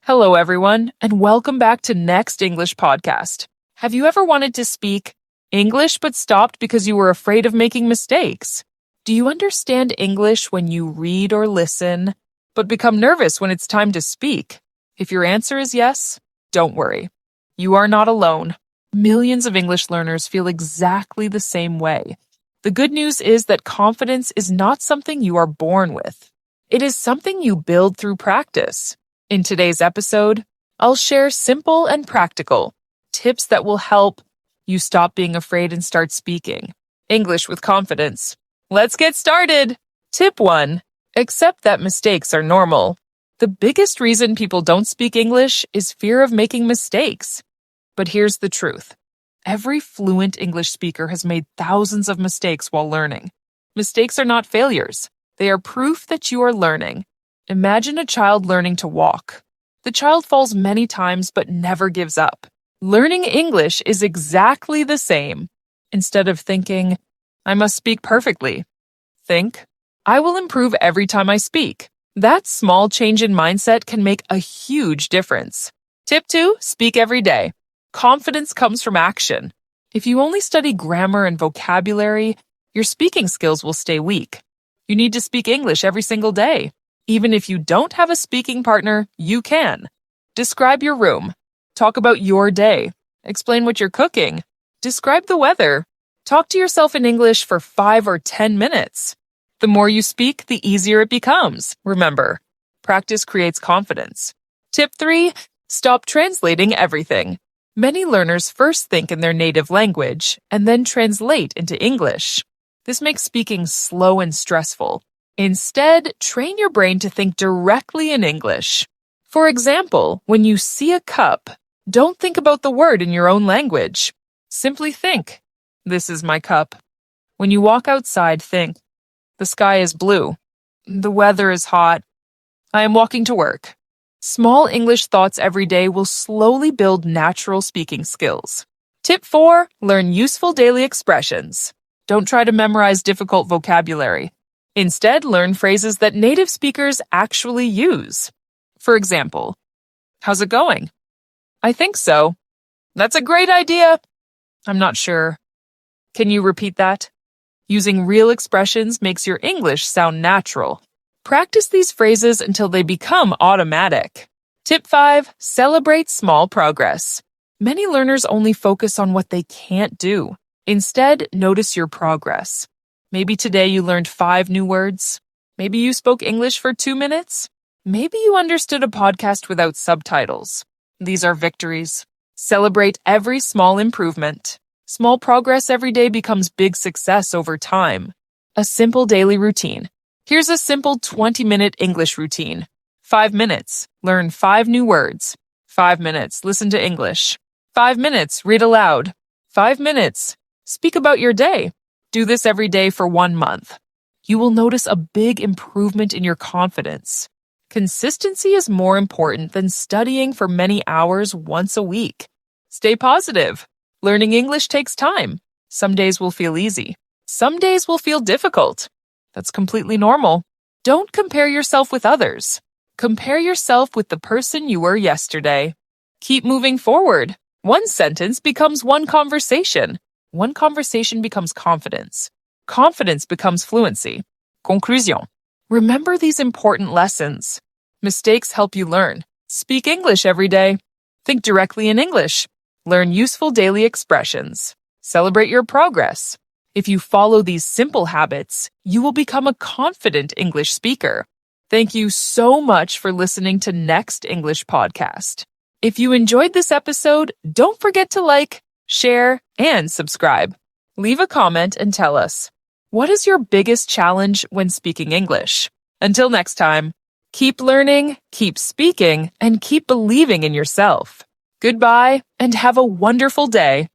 Hello, everyone, and welcome back to Next English Podcast. Have you ever wanted to speak English but stopped because you were afraid of making mistakes? Do you understand English when you read or listen, but become nervous when it's time to speak? If your answer is yes, don't worry. You are not alone. Millions of English learners feel exactly the same way. The good news is that confidence is not something you are born with. It is something you build through practice. In today's episode, I'll share simple and practical tips that will help you stop being afraid and start speaking English with confidence. Let's get started! Tip 1. Accept that mistakes are normal. The biggest reason people don't speak English is fear of making mistakes. But here's the truth. Every fluent English speaker has made thousands of mistakes while learning. Mistakes are not failures. They are proof that you are learning. Imagine a child learning to walk. The child falls many times but never gives up. Learning English is exactly the same. Instead of thinking, I must speak perfectly, think, I will improve every time I speak. That small change in mindset can make a huge difference. Tip 2, speak every day. Confidence comes from action. If you only study grammar and vocabulary, your speaking skills will stay weak. You need to speak English every single day. Even if you don't have a speaking partner, you can. Describe your room. Talk about your day. Explain what you're cooking. Describe the weather. Talk to yourself in English for 5 or 10 minutes. The more you speak, the easier it becomes. Remember, practice creates confidence. Tip 3, stop translating everything. Many learners first think in their native language and then translate into English. This makes speaking slow and stressful. Instead, train your brain to think directly in English. For example, when you see a cup, don't think about the word in your own language. Simply think, this is my cup. When you walk outside, think, the sky is blue. The weather is hot. I am walking to work. Small English thoughts every day will slowly build natural speaking skills. Tip 4, learn useful daily expressions. Don't try to memorize difficult vocabulary. Instead, learn phrases that native speakers actually use. For example, how's it going? I think so. That's a great idea. I'm not sure. Can you repeat that? Using real expressions makes your English sound natural. Practice these phrases until they become automatic. Tip 5, celebrate small progress. Many learners only focus on what they can't do. Instead, notice your progress. Maybe today you learned 5 new words. Maybe you spoke English for 2 minutes. Maybe you understood a podcast without subtitles. These are victories. Celebrate every small improvement. Small progress every day becomes big success over time. A simple daily routine. Here's a simple 20-minute English routine. 5 minutes, learn 5 new words. 5 minutes, listen to English. 5 minutes, read aloud. 5 minutes, speak about your day. Do this every day for 1 month. You will notice a big improvement in your confidence. Consistency is more important than studying for many hours once a week. Stay positive. Learning English takes time. Some days will feel easy. Some days will feel difficult. That's completely normal. Don't compare yourself with others. Compare yourself with the person you were yesterday. Keep moving forward. One sentence becomes one conversation. One conversation becomes confidence. Confidence becomes fluency. Conclusion. Remember these important lessons. Mistakes help you learn. Speak English every day. Think directly in English. Learn useful daily expressions. Celebrate your progress. If you follow these simple habits, you will become a confident English speaker. Thank you so much for listening to Next English Podcast. If you enjoyed this episode, don't forget to like, share, and subscribe. Leave a comment and tell us, what is your biggest challenge when speaking English? Until next time, keep learning, keep speaking, and keep believing in yourself. Goodbye, and have a wonderful day.